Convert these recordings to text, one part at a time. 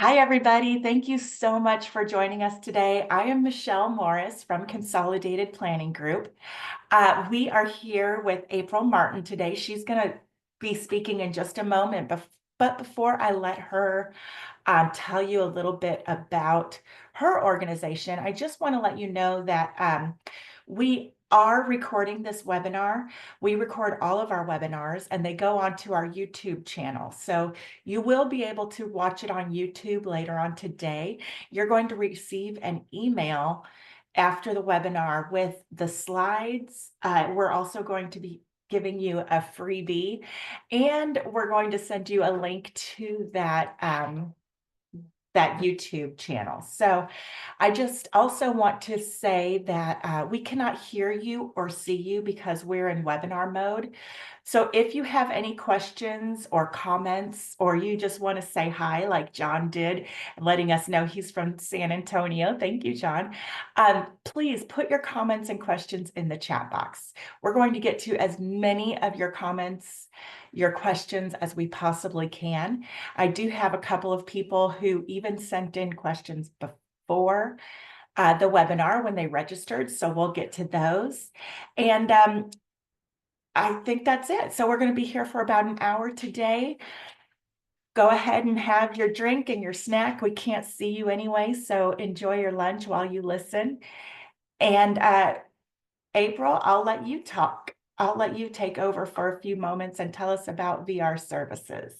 Hi, everybody. Thank you so much for joining us today. I am Michelle Morris from Consolidated Planning Group. We are here with April Martin today. She's going to be speaking in just a moment, but before I let her tell you a little bit about her organization, I just want to let you know that we are recording this webinar. We record all of our webinars and they go onto our YouTube channel. So you will be able to watch it on YouTube later on today. You're going to receive an email after the webinar with the slides. We're also going to be giving you a freebie, and we're going to send you a link to that YouTube channel. So I just also want to say that we cannot hear you or see you because we're in webinar mode. So if you have any questions or comments, or you just want to say hi like John did, letting us know he's from San Antonio. Thank you, John. Please put your comments and questions in the chat box. We're going to get to as many of your comments, your questions as we possibly can. I do have a couple of people who even sent in questions before the webinar when they registered, so we'll get to those. And I think that's it. So we're going to be here for about an hour today. Go ahead and have your drink and your snack. We can't see you anyway, so enjoy your lunch while you listen. And April, I'll let you talk. I'll let you take over for a few moments and tell us about VR services.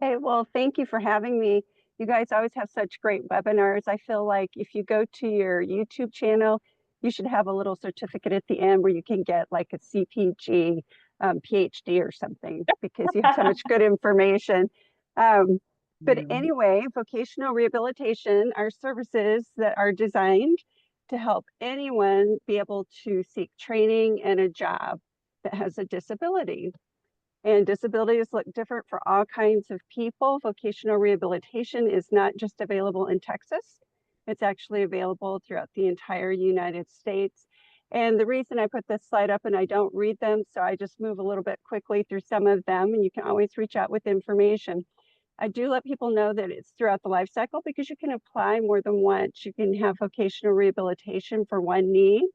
Hey, well, thank you for having me. You guys always have such great webinars. I feel like if you go to your YouTube channel, you should have a little certificate at the end where you can get like a CPG, PhD or something because you have so much good information. Um, but anyway, vocational rehabilitation are services that are designed to help anyone be able to seek training and a job that has a disability. And disabilities look different for all kinds of people. Vocational rehabilitation is not just available in Texas, it's actually available throughout the entire United States. And the reason I put this slide up and I don't read them, so I just move a little bit quickly through some of them, and you can always reach out with information. I do let people know that it's throughout the life cycle because you can apply more than once. You can have vocational rehabilitation for one need.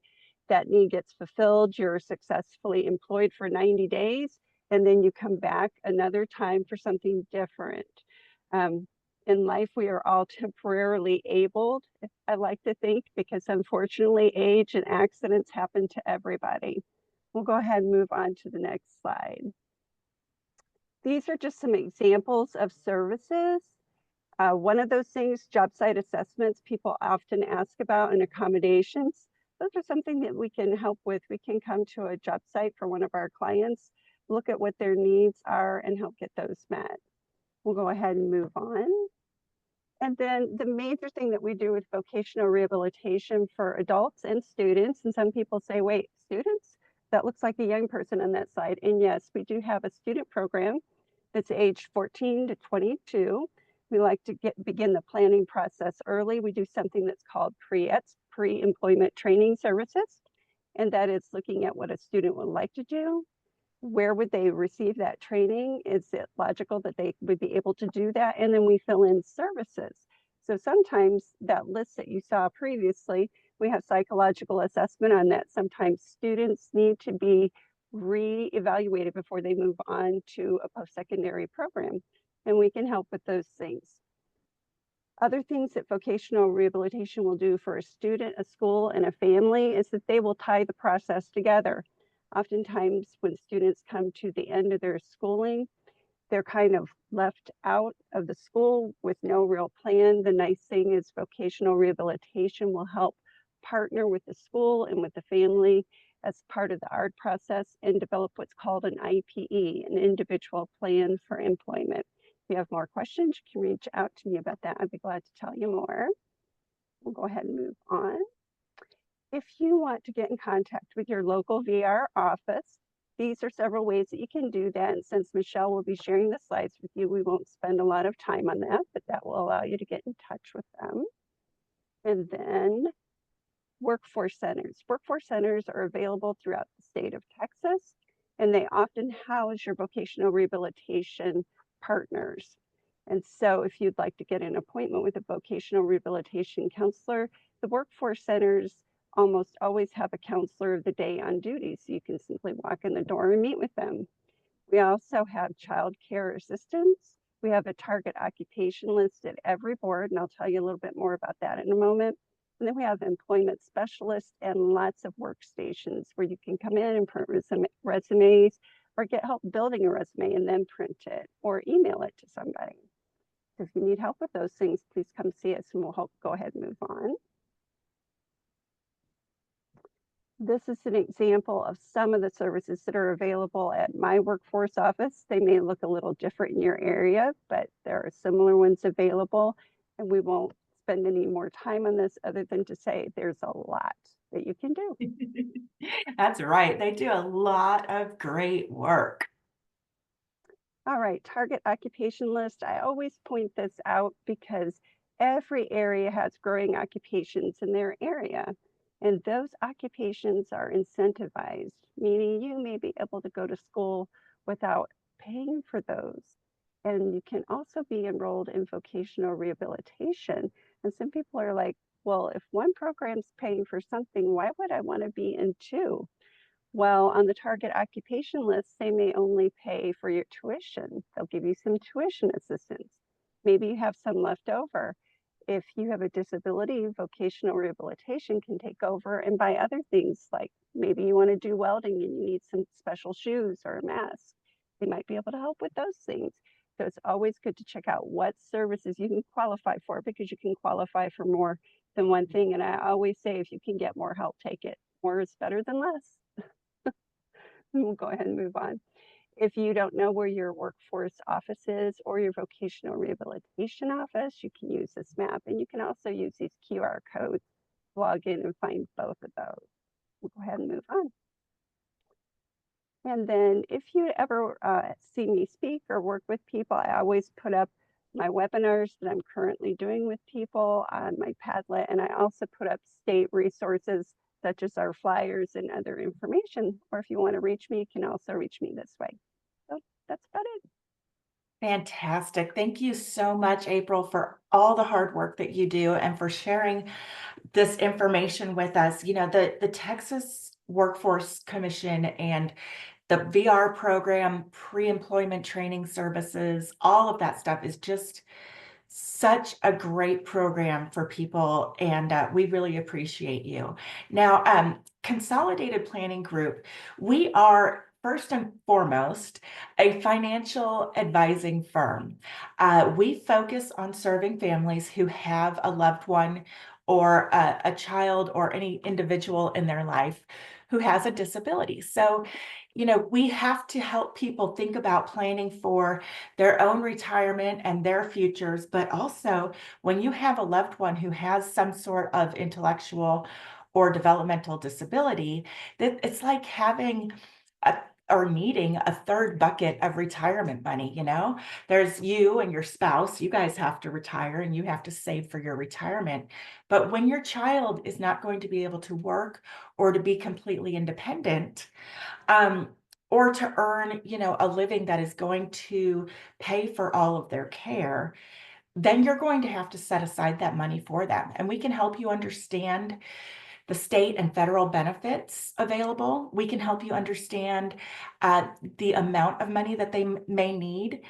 That need gets fulfilled, you're successfully employed for 90 days, and then you come back another time for something different. Um, in life, we are all temporarily abled, I like to think, because unfortunately, age and accidents happen to everybody. We'll go ahead and move on to the next slide. These are just some examples of services. One of those things, job site assessments, people often ask about, and accommodations. Those are something that we can help with. We can come to a job site for one of our clients, look at what their needs are, and help get those met. We'll go ahead and move on. And then the major thing that we do with vocational rehabilitation for adults and students, and some people say, wait, students? That looks like a young person on that slide. And yes, we do have a student program that's aged 14 to 22. We like to begin the planning process early. We do something that's called pre-employment training services. And that is looking at what a student would like to do. Where would they receive that training? Is it logical that they would be able to do that? And then we fill in services. So sometimes that list that you saw previously, we have psychological assessment on that. Sometimes students need to be re-evaluated before they move on to a post-secondary program, and we can help with those things. Other things that vocational rehabilitation will do for a student, a school, and a family is that they will tie the process together. Oftentimes when students come to the end of their schooling, they're kind of left out of the school with no real plan. The nice thing is vocational rehabilitation will help partner with the school and with the family as part of the ARD process and develop what's called an IPE, an individual plan for employment. If you have more questions, you can reach out to me about that. I'd be glad to tell you more. We'll go ahead and move on. If you want to get in contact with your local VR office, these are several ways that you can do that. And since Michelle will be sharing the slides with you, we won't spend a lot of time on that, but that will allow you to get in touch with them. And then workforce centers. Workforce centers are available throughout the state of Texas, and they often house your vocational rehabilitation partners. And so if you'd like to get an appointment with a vocational rehabilitation counselor, the workforce centers almost always have a counselor of the day on duty, so you can simply walk in the door and meet with them. We also have child care assistants. We have a target occupation list at every board, and I'll tell you a little bit more about that in a moment. And then we have employment specialists and lots of workstations where you can come in and print resumes or get help building a resume and then print it or email it to somebody. So if you need help with those things, please come see us and we'll go ahead and move on. This is an example of some of the services that are available at my workforce office. They may look a little different in your area, but there are similar ones available. And we won't spend any more time on this other than to say there's a lot that you can do. That's right. They do a lot of great work. All right, target occupation list. I always point this out because every area has growing occupations in their area. And those occupations are incentivized, meaning you may be able to go to school without paying for those. And you can also be enrolled in vocational rehabilitation. And some people are like, well, if one program's paying for something, why would I want to be in two? Well, on the target occupation list, they may only pay for your tuition. They'll give you some tuition assistance. Maybe you have some left over. If you have a disability, vocational rehabilitation can take over and buy other things like maybe you want to do welding and you need some special shoes or a mask. They might be able to help with those things. So it's always good to check out what services you can qualify for because you can qualify for more than one thing. And I always say if you can get more help, take it. More is better than less. We'll go ahead and move on. If you don't know where your workforce office is or your vocational rehabilitation office, you can use this map and you can also use these QR codes, log in and find both of those. We'll go ahead and move on. And then if you ever see me speak or work with people, I always put up my webinars that I'm currently doing with people on my Padlet. And I also put up state resources such as our flyers and other information. Or if you want to reach me, you can also reach me this way. So that's about it. Fantastic. Thank you so much, April, for all the hard work that you do and for sharing this information with us. You know, the Texas Workforce Commission and the VR program, pre-employment training services, all of that stuff is just such a great program for people, and we really appreciate you. Now, Consolidated Planning Group, we are first and foremost a financial advising firm. We focus on serving families who have a loved one or a child or any individual in their life who has a disability. So, you know, we have to help people think about planning for their own retirement and their futures, but also when you have a loved one who has some sort of intellectual or developmental disability, that it's like having a or needing a third bucket of retirement money, you know? There's you and your spouse, you guys have to retire and you have to save for your retirement. But when your child is not going to be able to work or to be completely independent, um, or to earn, you know, a living that is going to pay for all of their care, then you're going to have to set aside that money for them. And we can help you understand the state and federal benefits available. We can help you understand the amount of money that they may need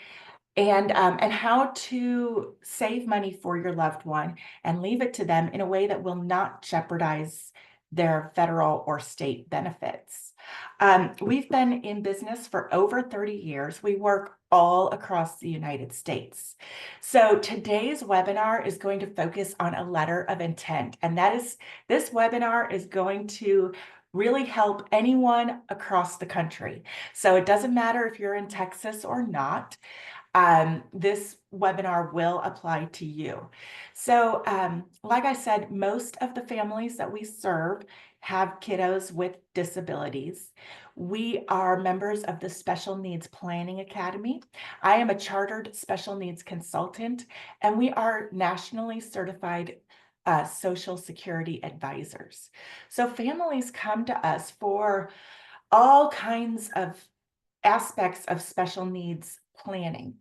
and how to save money for your loved one and leave it to them in a way that will not jeopardize their federal or state benefits. We've been in business for over 30 years. We work all across the United States. So today's webinar is going to focus on a letter of intent, and that is, this webinar is going to really help anyone across the country. So it doesn't matter if you're in Texas or not. This webinar will apply to you. So, like I said, most of the families that we serve have kiddos with disabilities. We are members of the Special Needs Planning Academy. I am a chartered special needs consultant, and we are nationally certified Social Security advisors. So families come to us for all kinds of aspects of special needs planning,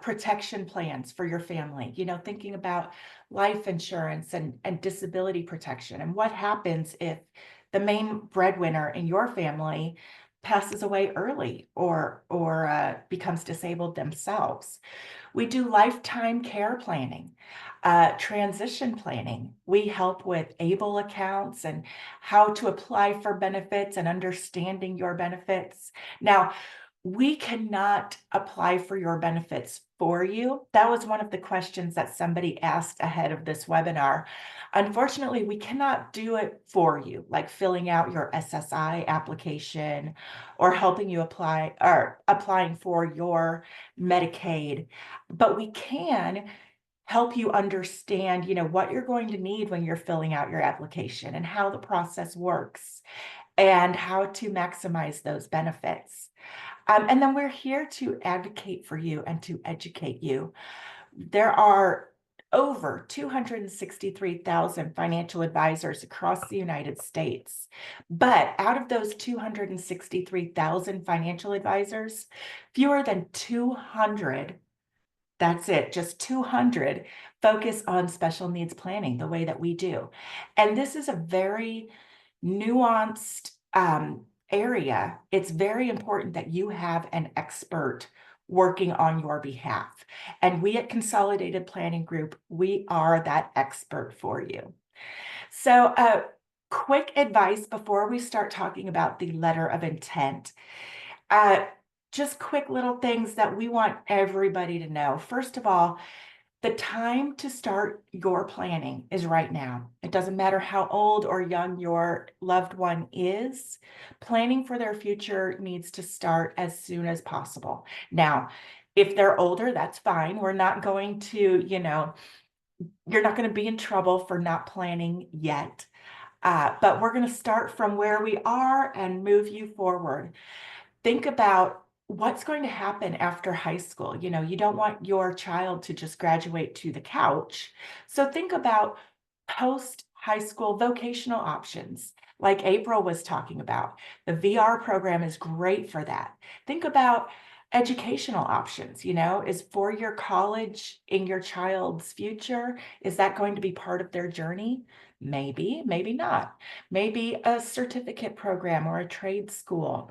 protection plans for your family, thinking about life insurance and disability protection. And what happens if the main breadwinner in your family passes away early or becomes disabled themselves. We do lifetime care planning, transition planning. We help with ABLE accounts and how to apply for benefits and understanding your benefits. Now, we cannot apply for your benefits for you. That was one of the questions that somebody asked ahead of this webinar. Unfortunately, we cannot do it for you, like filling out your SSI application or helping you apply or applying for your Medicaid. But we can help you understand, what you're going to need when you're filling out your application and how the process works and how to maximize those benefits. And then we're here to advocate for you and to educate you. There are over 263,000 financial advisors across the United States. But out of those 263,000 financial advisors, fewer than 200, that's it, just 200 focus on special needs planning the way that we do. And this is a very nuanced area. It's very important that you have an expert working on your behalf. And we at Consolidated Planning Group, we are that expert for you. So quick advice before we start talking about the letter of intent. Just quick little things that we want everybody to know. First of all, the time to start your planning is right now. It doesn't matter how old or young your loved one is. Planning for their future needs to start as soon as possible. Now, if they're older, that's fine. We're not going to, you're not going to be in trouble for not planning yet. But we're going to start from where we are and move you forward. Think about what's going to happen after high school. You don't want your child to just graduate to the couch. So think about post high school vocational options, like April was talking about. The VR program is great for that. Think about educational options. Is four-year college in your child's future? Is that going to be part of their journey? Maybe, maybe not. Maybe a certificate program or a trade school.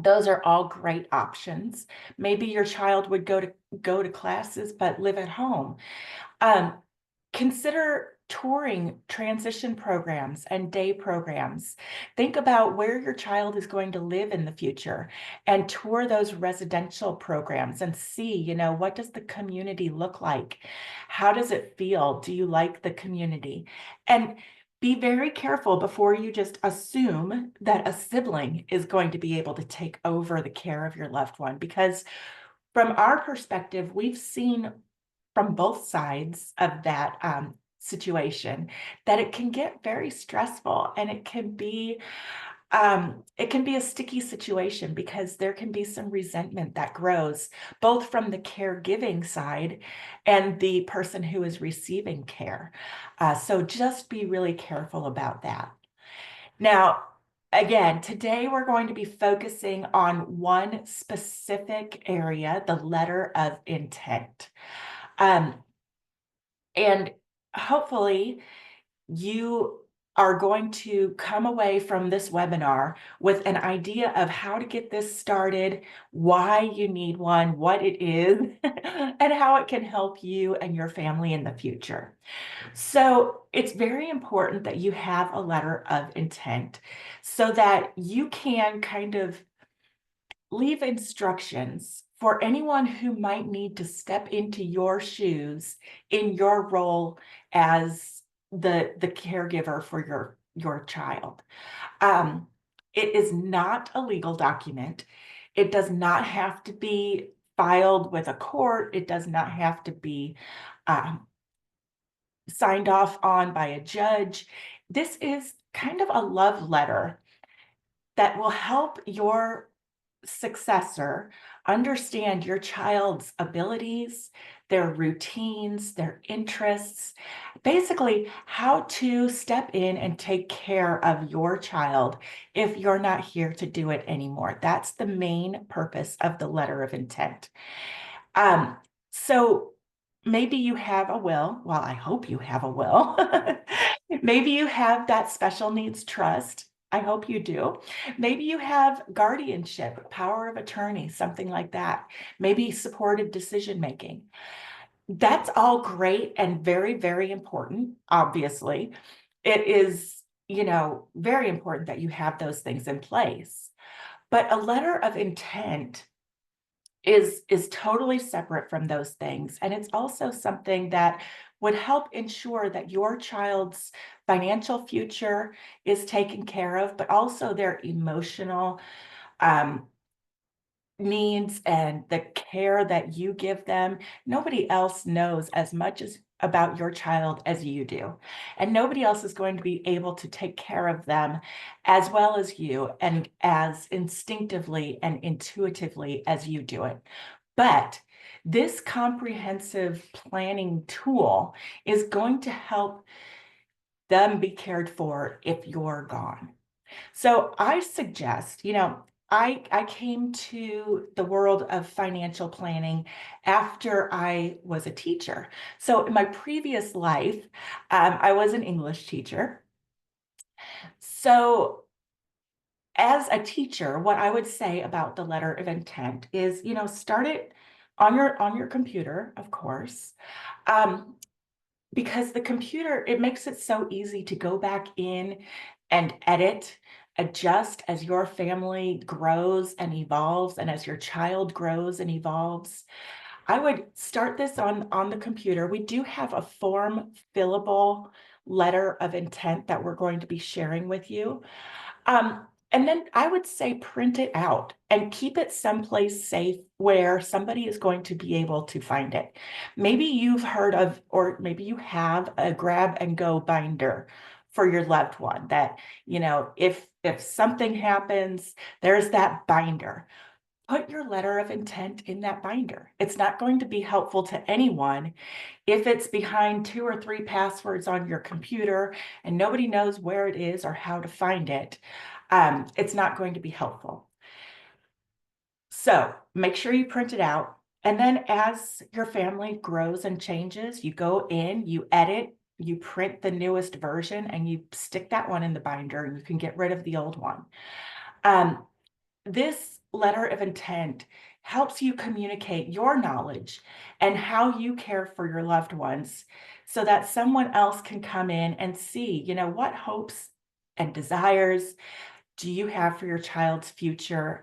Those are all great options. Maybe your child would go to classes but live at home. Consider touring transition programs and day programs. Think about where your child is going to live in the future and tour those residential programs and see, what does the community look like? How does it feel? Do you like the community? And be very careful before you just assume that a sibling is going to be able to take over the care of your loved one, because from our perspective, we've seen from both sides of that situation that it can get very stressful, and it can be a sticky situation because there can be some resentment that grows both from the caregiving side and the person who is receiving care. So just be really careful about that. Now, again, today we're going to be focusing on one specific area, the letter of intent. And hopefully you are going to come away from this webinar with an idea of how to get this started, why you need one, what it is, and how it can help you and your family in the future. So it's very important that you have a letter of intent so that you can kind of leave instructions for anyone who might need to step into your shoes in your role as the caregiver for your child. It is not a legal document. It does not have to be filed with a court. It does not have to be signed off on by a judge. This is kind of a love letter that will help your successor understand your child's abilities, their routines, their interests, basically how to step in and take care of your child if you're not here to do it anymore. That's the main purpose of the letter of intent. Um, so maybe you have a will. Well, I hope you have a will. Maybe you have that special needs trust. I hope you do. Maybe you have guardianship, power of attorney, something like that. Maybe supported decision making. That's all great and very, very important, obviously. It is, very important that you have those things in place. But a letter of intent is totally separate from those things. And it's also something that would help ensure that your child's financial future is taken care of, but also their emotional um, needs and the care that you give them. Nobody else knows as much as about your child as you do. And nobody else is going to be able to take care of them as well as you and as instinctively and intuitively as you do it. But this comprehensive planning tool is going to help them be cared for if you're gone. So I suggest, I came to the world of financial planning after I was a teacher. So in my previous life, I was an English teacher. So as a teacher, what I would say about the letter of intent is, start it on your computer, of course. Um, because the computer, it makes it so easy to go back in and edit, adjust as your family grows and evolves, and as your child grows and evolves. I would start this on the computer. We do have a form fillable letter of intent that we're going to be sharing with you. And then I would say print it out and keep it someplace safe where somebody is going to be able to find it. Maybe you've heard of, or maybe you have a grab and go binder for your loved one that, if something happens, there's that binder. Put your letter of intent in that binder. It's not going to be helpful to anyone if it's behind 2 or 3 passwords on your computer and nobody knows where it is or how to find it. It's not going to be helpful. So make sure you print it out. And then as your family grows and changes, you go in, you edit, you print the newest version, and you stick that one in the binder, and you can get rid of the old one. This letter of intent helps you communicate your knowledge and how you care for your loved ones so that someone else can come in and see, what hopes and desires do you have for your child's future?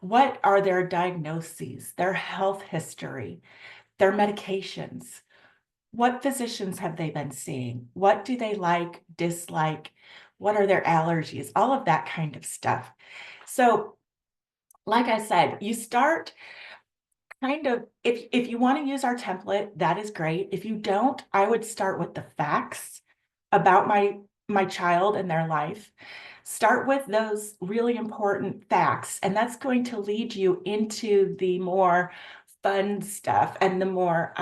What are their diagnoses, their health history, their medications? What physicians have they been seeing? What do they like, dislike? What are their allergies? All of that kind of stuff. So like I said, you start kind of, if you want to use our template, that is great. If you don't, I would start with the facts about my child and their life. Start with those really important facts, and that's going to lead you into the more fun stuff and the more,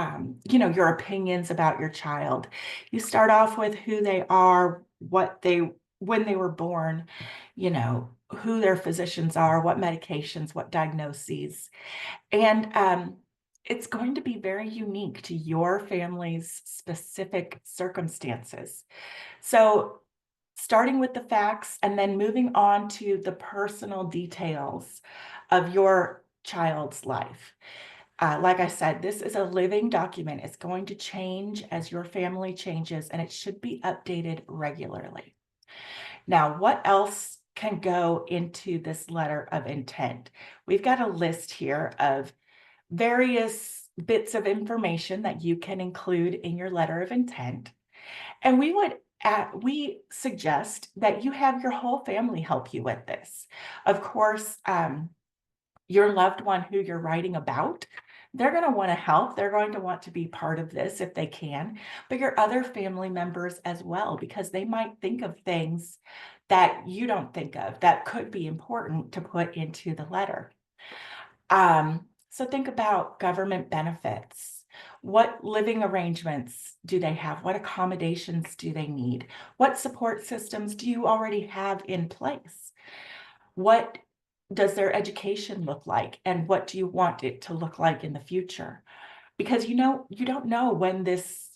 your opinions about your child. You start off with who they are, when they were born, who their physicians are, what medications, what diagnoses. And it's going to be very unique to your family's specific circumstances. So starting with the facts and then moving on to the personal details of your child's life. Like I said, this is a living document. It's going to change as your family changes, and it should be updated regularly. Now, what else can go into this letter of intent? We've got a list here of various bits of information that you can include in your letter of intent. And we suggest that you have your whole family help you with this. Of course, your loved one who you're writing about, they're going to want to help. They're going to want to be part of this if they can, but your other family members as well, because they might think of things that you don't think of that could be important to put into the letter. So think about government benefits. What living arrangements do they have? What accommodations do they need? What support systems do you already have in place? What does their education look like? And what do you want it to look like in the future? Because you don't know when this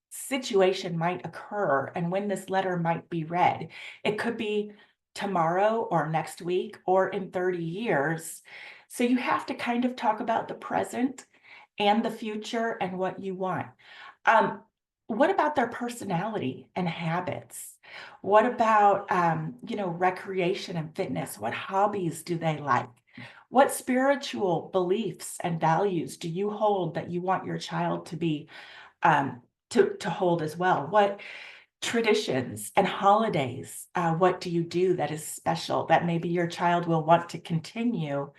situation might occur and when this letter might be read. It could be tomorrow or next week or in 30 years. So you have to kind of talk about the present and the future and what you want. Um, what about their personality and habits? What about recreation and fitness? What hobbies do they like? What spiritual beliefs and values do you hold that you want your child to be um, to hold as well? What traditions and holidays, what do you do that is special that maybe your child will want to continue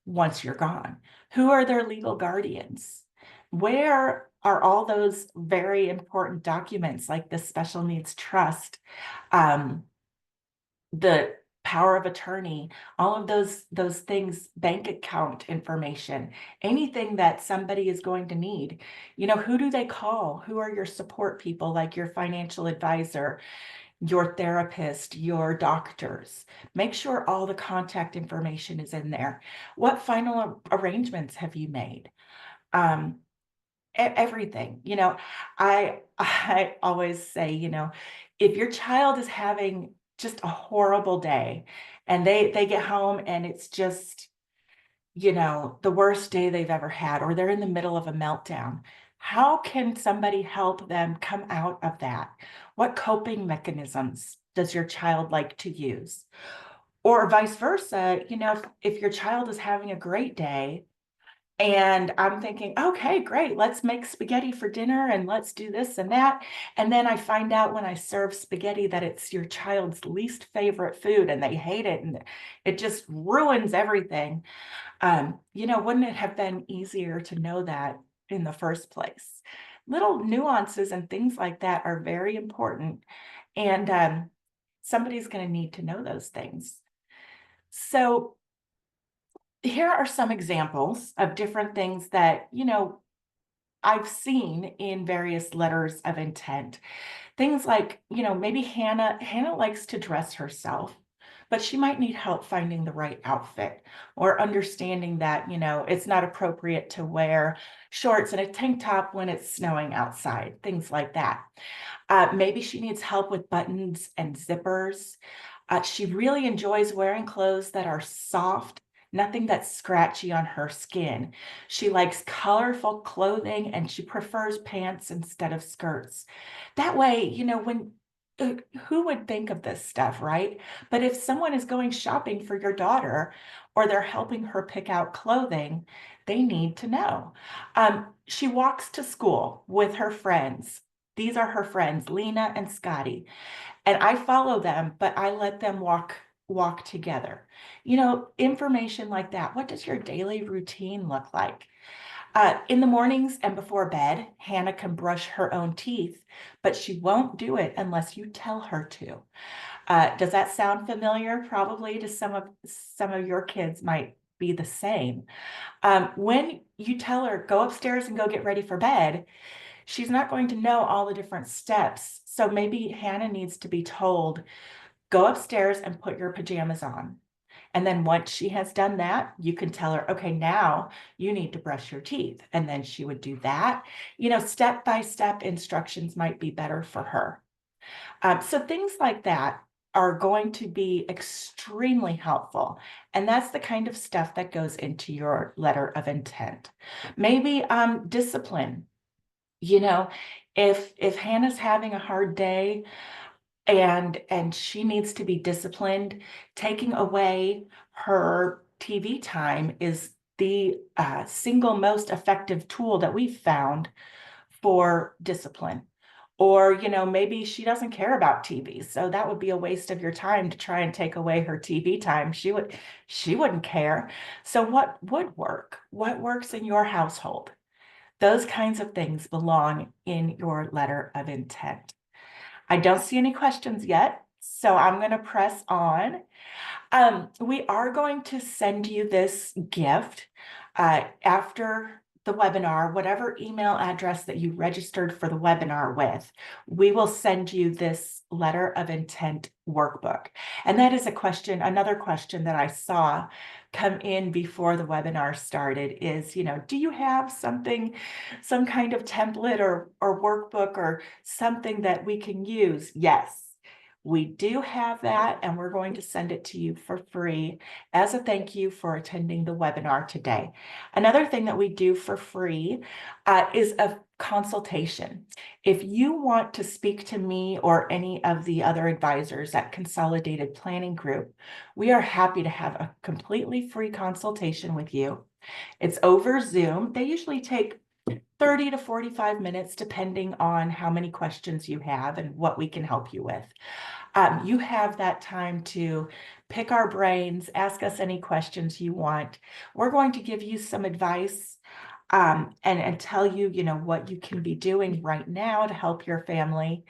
once you're gone? Who are their legal guardians? Where are all those very important documents like the special needs trust, um, the power of attorney, all of those things, bank account information, anything that somebody is going to need? Who do they call? Who are your support people, like your financial advisor, your therapist, your doctors? Make sure all the contact information is in there. What final arrangements have you made? Um, everything. I always say, if your child is having just a horrible day and they get home and it's just, the worst day they've ever had, or they're in the middle of a meltdown, how can somebody help them come out of that? What coping mechanisms does your child like to use? Or vice versa, if your child is having a great day and I'm thinking, okay, great, let's make spaghetti for dinner and let's do this and that. And then I find out when I serve spaghetti that it's your child's least favorite food and they hate it and it just ruins everything. Wouldn't it have been easier to know that in the first place? Little nuances and things like that are very important. And somebody's going to need to know those things. So here are some examples of different things that, I've seen in various letters of intent. Things like, maybe Hannah likes to dress herself, but she might need help finding the right outfit or understanding that, it's not appropriate to wear shorts and a tank top when it's snowing outside, things like that. Maybe she needs help with buttons and zippers. She really enjoys wearing clothes that are soft, nothing that's scratchy on her skin. She likes colorful clothing and she prefers pants instead of skirts. That way, uh, who would think of this stuff, right? But if someone is going shopping for your daughter or they're helping her pick out clothing, they need to know. She walks to school with her friends. These are her friends, Lena and Scotty, and I follow them, but I let them walk together. Information like that. What does your daily routine look like? In the mornings and before bed, Hannah can brush her own teeth, but she won't do it unless you tell her to. Does that sound familiar? Probably to some of your kids might be the same. When you tell her, go upstairs and go get ready for bed, she's not going to know all the different steps. So maybe Hannah needs to be told, go upstairs and put your pajamas on. And then once she has done that, you can tell her, okay, now you need to brush your teeth. And then she would do that. Step by step instructions might be better for her. So things like that are going to be extremely helpful. And that's the kind of stuff that goes into your letter of intent. Maybe discipline. You know, if Hannah's having a hard day and she needs to be disciplined, taking away her TV time is the single most effective tool that we've found for discipline. Or, maybe she doesn't care about TV, so that would be a waste of your time to try and take away her TV time. She wouldn't care. So what would work? What works in your household? Those kinds of things belong in your letter of intent. I don't see any questions yet, So I'm going to press on. We are going to send you this gift after the webinar, whatever email address that you registered for the webinar with, we will send you this letter of intent workbook. And that is another question that I saw come in before the webinar started is, do you have some kind of template or workbook or something that we can use? Yes. We do have that, and we're going to send it to you for free as a thank you for attending the webinar today. Another thing that we do for free is a consultation. If you want to speak to me or any of the other advisors at Consolidated Planning Group, we are happy to have a completely free consultation with you. It's over Zoom. They usually take 30 to 45 minutes, depending on how many questions you have and what we can help you with. You have that time to pick our brains, ask us any questions you want. We're going to give you some advice and tell you, what you can be doing right now to help your family.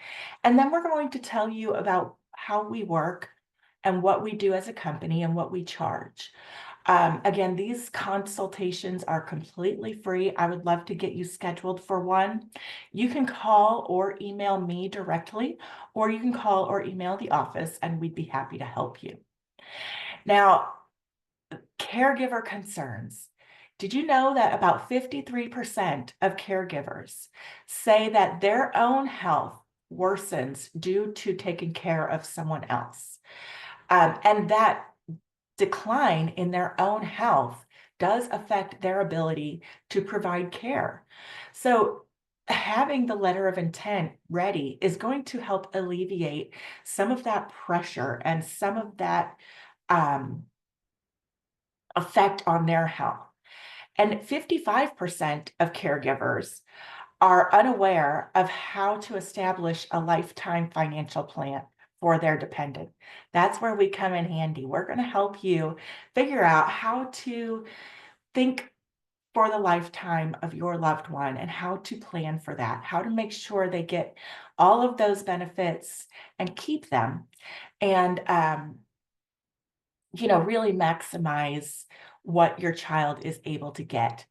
And then we're going to tell you about how we work and what we do as a company and what we charge. Again, these consultations are completely free. I would love to get you scheduled for one. You can call or email me directly, or you can call or email the office, and we'd be happy to help you. Now, caregiver concerns. Did you know that about 53% of caregivers say that their own health worsens due to taking care of someone else? And that decline in their own health does affect their ability to provide care. So having the letter of intent ready is going to help alleviate some of that pressure and some of that effect on their health. And 55% of caregivers are unaware of how to establish a lifetime financial plan for their dependent. That's where we come in handy. We're going to help you figure out how to think for the lifetime of your loved one and how to plan for that, how to make sure they get all of those benefits and keep them, and really maximize what your child is able to get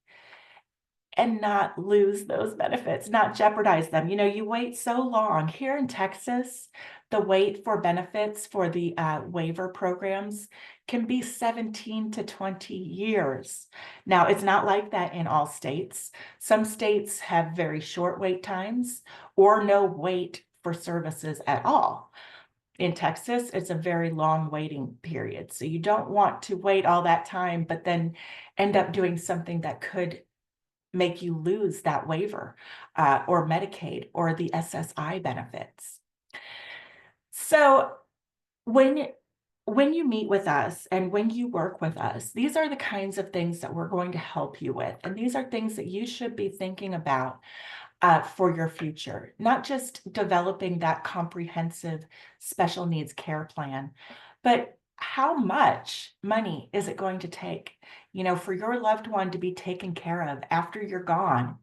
and not lose those benefits, not jeopardize them. You wait so long. Here in Texas, the wait for benefits for the waiver programs can be 17 to 20 years. Now, it's not like that in all states. Some states have very short wait times or no wait for services at all. In Texas, it's a very long waiting period. So you don't want to wait all that time, but then end up doing something that could make you lose that waiver or Medicaid or the SSI benefits. So when you meet with us and when you work with us, these are the kinds of things that we're going to help you with. And these are things that you should be thinking about for your future, not just developing that comprehensive special needs care plan, but how much money is it going to take, for your loved one to be taken care of after you're gone?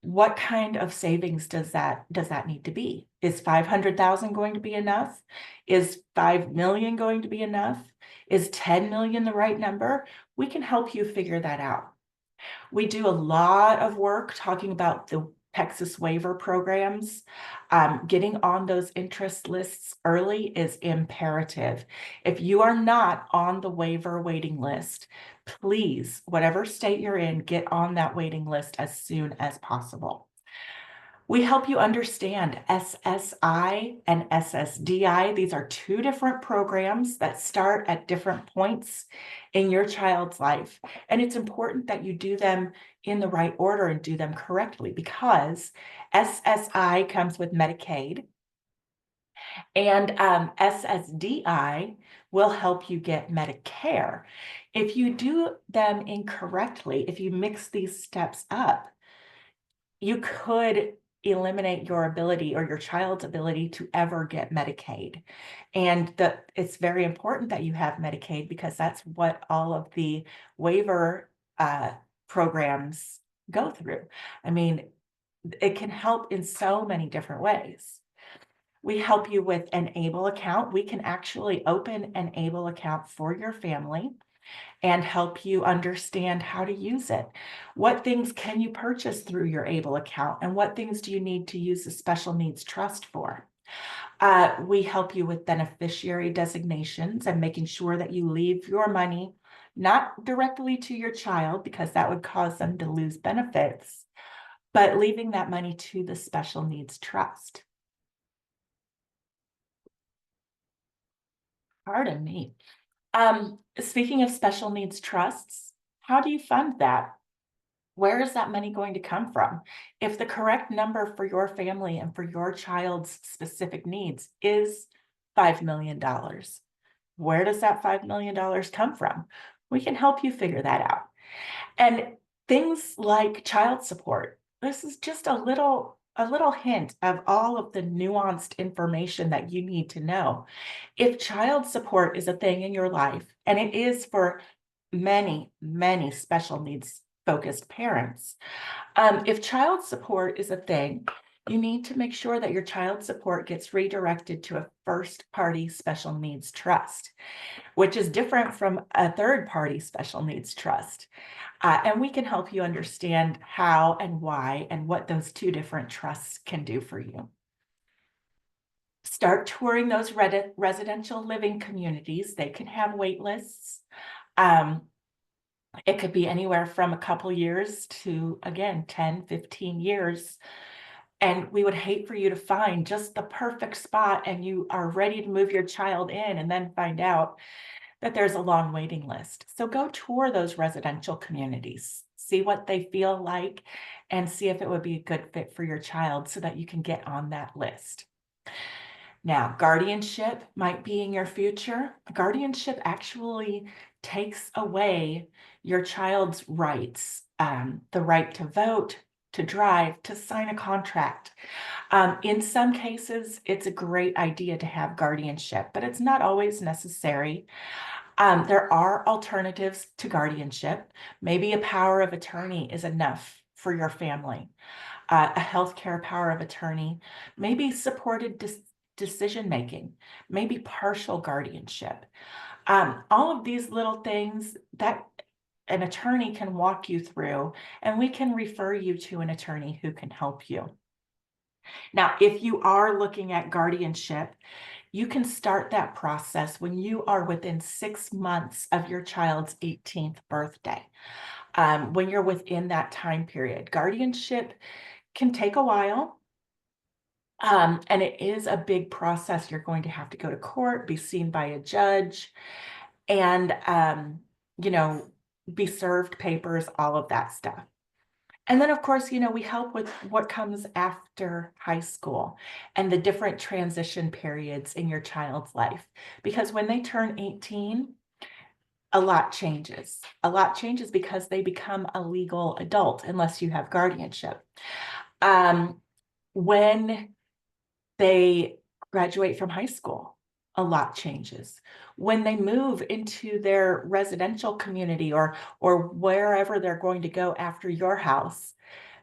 What kind of savings does that need to be? Is 500,000 going to be enough? Is 5 million going to be enough? Is 10 million the right number? We can help you figure that out. We do a lot of work talking about the Texas waiver programs. Getting on those interest lists early is imperative. If you are not on the waiver waiting list, please, whatever state you're in, get on that waiting list as soon as possible. We help you understand SSI and SSDI. These are two different programs that start at different points in your child's life. And it's important that you do them in the right order and do them correctly, because SSI comes with Medicaid and SSDI will help you get Medicare. If you do them incorrectly, if you mix these steps up, you could eliminate your ability or your child's ability to ever get Medicaid. And it's very important that you have Medicaid, because that's what all of the waiver programs go through. I mean, it can help in so many different ways. We help you with an ABLE account. We can actually open an ABLE account for your family and help you understand how to use it. What things can you purchase through your ABLE account, and what things do you need to use the special needs trust for? We help you with beneficiary designations and making sure that you leave your money not directly to your child, because that would cause them to lose benefits, but leaving that money to the special needs trust. Pardon me. Speaking of special needs trusts, how do you fund that? Where is that money going to come from? If the correct number for your family and for your child's specific needs is $5 million, where does that $5 million come from? We can help you figure that out. And things like child support. This is just a little hint of all of the nuanced information that you need to know. If child support is a thing in your life, and it is for many, many special needs focused parents, if child support is a thing, you need to make sure that your child support gets redirected to a first party special needs trust, which is different from a third party special needs trust. And we can help you understand how and why and what those two different trusts can do for you. Start touring those residential living communities. They can have wait lists. It could be anywhere from a couple years to, again, 10, 15 years. And we would hate for you to find just the perfect spot and you are ready to move your child in and then find out that there's a long waiting list. So go tour those residential communities, see what they feel like, and see if it would be a good fit for your child so that you can get on that list. Now, guardianship might be in your future. Guardianship actually takes away your child's rights, the right to vote, to drive, to sign a contract. In some cases, it's a great idea to have guardianship, but it's not always necessary. There are alternatives to guardianship. Maybe a power of attorney is enough for your family. A healthcare power of attorney, maybe supported decision making, maybe partial guardianship. All of these little things that an attorney can walk you through, and we can refer you to an attorney who can help you. Now, if you are looking at guardianship, you can start that process when you are within 6 months of your child's 18th birthday. When you're within that time period, guardianship can take a while. And it is a big process. You're going to have to go to court, be seen by a judge, and, be served papers, all of that stuff. And then, of course, we help with what comes after high school and the different transition periods in your child's life. Because when they turn 18, a lot changes. A lot changes because they become a legal adult unless you have guardianship. When they graduate from high school, a lot changes. When they move into their residential community or wherever they're going to go after your house,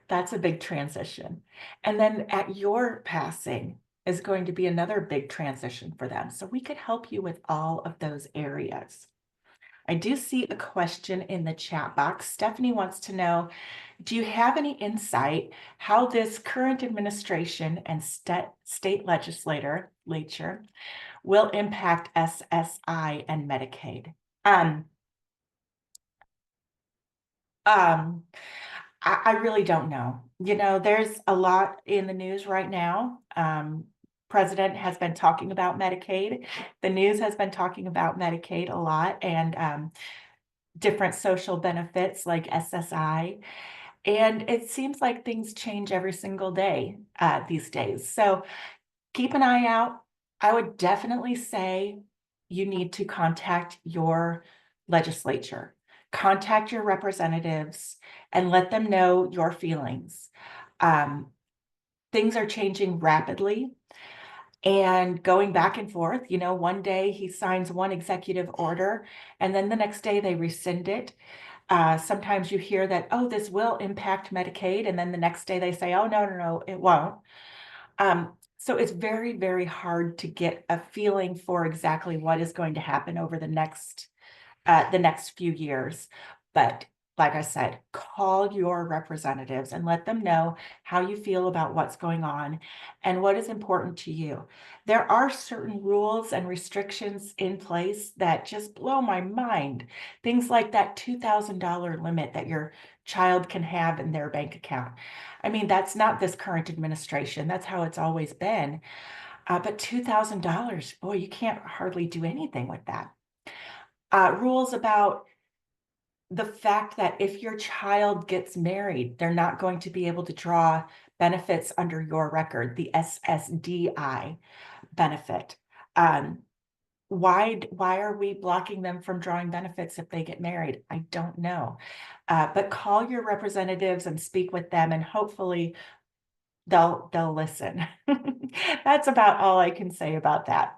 that's a big transition. And then at your passing is going to be another big transition for them. So we could help you with all of those areas. I do see a question in the chat box. Stephanie wants to know, do you have any insight how this current administration and state legislature will impact SSI and Medicaid? I really don't know. There's a lot in the news right now. President has been talking about Medicaid. The news has been talking about Medicaid a lot, and different social benefits like SSI. And it seems like things change every single day these days. So keep an eye out. I would definitely say you need to contact your legislature, contact your representatives, and let them know your feelings. Things are changing rapidly and going back and forth. One day he signs one executive order, and then the next day they rescind it. Sometimes you hear that, oh, this will impact Medicaid, and then the next day they say, oh, no, it won't. So it's very, very hard to get a feeling for exactly what is going to happen over the next few years. But like I said, call your representatives and let them know how you feel about what's going on and what is important to you. There are certain rules and restrictions in place that just blow my mind. Things like that $2,000 limit that your child can have in their bank account. I mean, that's not this current administration. That's how it's always been. But $2,000, boy, you can't hardly do anything with that. Rules about the fact that if your child gets married, they're not going to be able to draw benefits under your record, the SSDI benefit. Um, why are we blocking them from drawing benefits if they get married? I don't know. But call your representatives and speak with them, and hopefully they'll listen. That's about all I can say about that.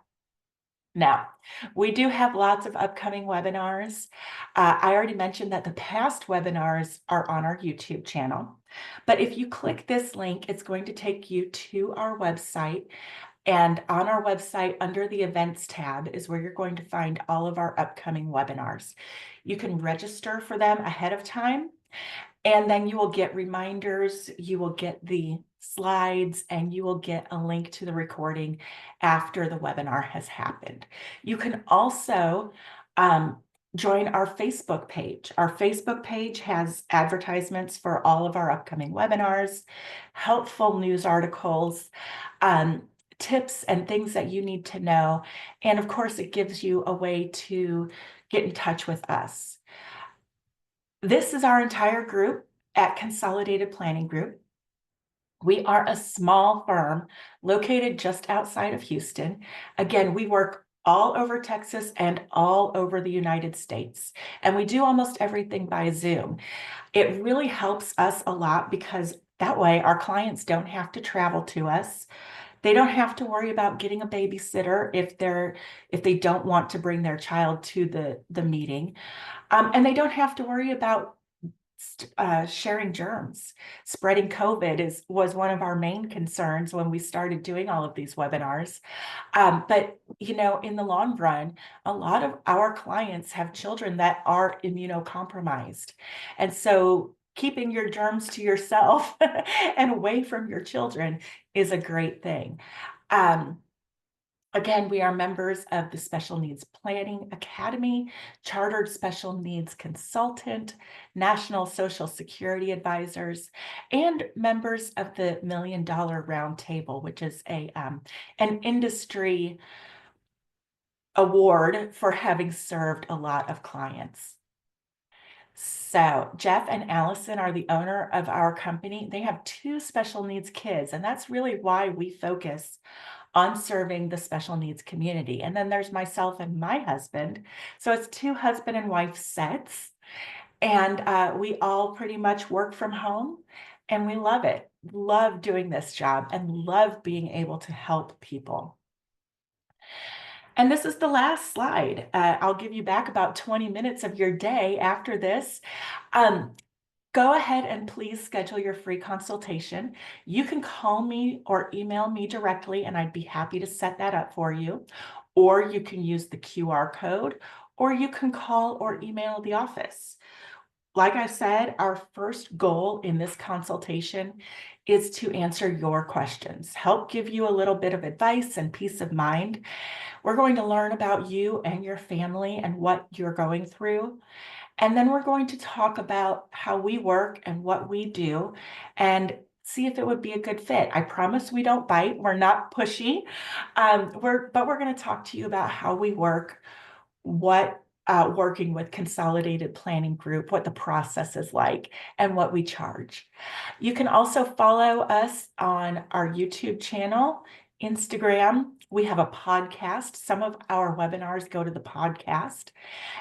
Now, we do have lots of upcoming webinars. I already mentioned that the past webinars are on our YouTube channel, but if you click this link, it's going to take you to our website. And on our website, under the events tab, is where you're going to find all of our upcoming webinars. You can register for them ahead of time, and then you will get reminders, you will get the slides, and you will get a link to the recording after the webinar has happened. You can also join our Facebook page. Our Facebook page has advertisements for all of our upcoming webinars, helpful news articles, tips and things that you need to know. And of course, it gives you a way to get in touch with us. This is our entire group at Consolidated Planning Group. We are a small firm located just outside of Houston. Again, we work all over Texas and all over the United States, and we do almost everything by Zoom. It really helps us a lot because that way our clients don't have to travel to us. They don't have to worry about getting a babysitter if they don't want to bring their child to the meeting. And they don't have to worry about sharing germs. Spreading COVID was one of our main concerns when we started doing all of these webinars. But in the long run, a lot of our clients have children that are immunocompromised. And so keeping your germs to yourself and away from your children is a great thing. Again, we are members of the Special Needs Planning Academy, Chartered Special Needs Consultant, National Social Security Advisors, and members of the $1 Million Roundtable, which is an industry award for having served a lot of clients. So Jeff and Allison are the owner of our company. They have 2 special needs kids, and that's really why we focus on serving the special needs community. And then there's myself and my husband. So it's 2 husband and wife sets. And we all pretty much work from home, and we love it. Love doing this job and love being able to help people. And this is the last slide. I'll give you back about 20 minutes of your day after this. Go ahead and please schedule your free consultation. You can call me or email me directly, and I'd be happy to set that up for you. Or you can use the QR code, or you can call or email the office. Like I said, our first goal in this consultation is to answer your questions, help give you a little bit of advice and peace of mind. We're going to learn about you and your family and what you're going through. And then we're going to talk about how we work and what we do and see if it would be a good fit. I promise we don't bite. We're not pushy. But we're going to talk to you about how we work, what working with Consolidated Planning Group, what the process is like, and what we charge. You can also follow us on our YouTube channel, Instagram. We have a podcast. Some of our webinars go to the podcast.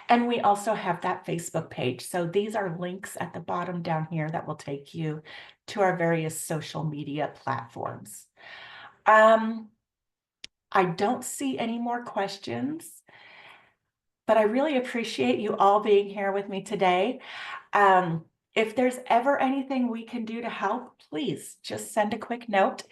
And we also have that Facebook page. So these are links at the bottom down here that will take you to our various social media platforms. I don't see any more questions, but I really appreciate you all being here with me today. If there's ever anything we can do to help, please just send a quick note.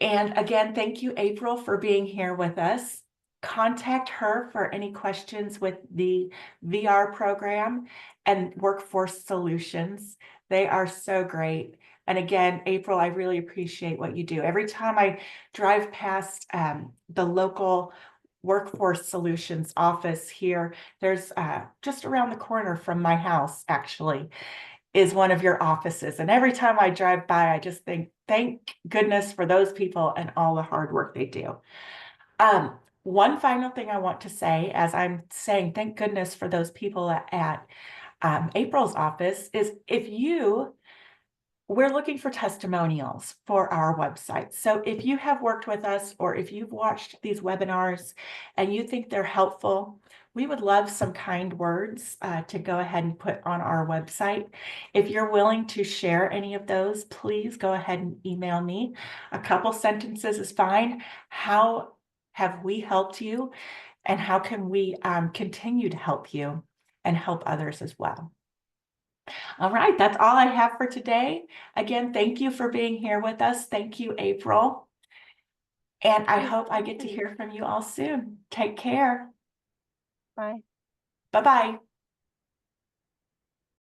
And again, thank you, April, for being here with us. Contact her for any questions with the VR program and Workforce Solutions. They are so great. And again, April, I really appreciate what you do. Every time I drive past the local Workforce Solutions office here, there's just around the corner from my house, actually, is one of your offices. And every time I drive by, I just think, thank goodness for those people and all the hard work they do. One final thing I want to say, as I'm saying, thank goodness for those people at April's office, is if you we're looking for testimonials for our website. So if you have worked with us or if you've watched these webinars and you think they're helpful, we would love some kind words to go ahead and put on our website. If you're willing to share any of those, please go ahead and email me. A couple sentences is fine. How have we helped you? And how can we continue to help you and help others as well? All right, that's all I have for today. Again, thank you for being here with us. Thank you, April. And I You're hope I get to welcome. hear from you all soon. Take care. Bye. Bye-bye.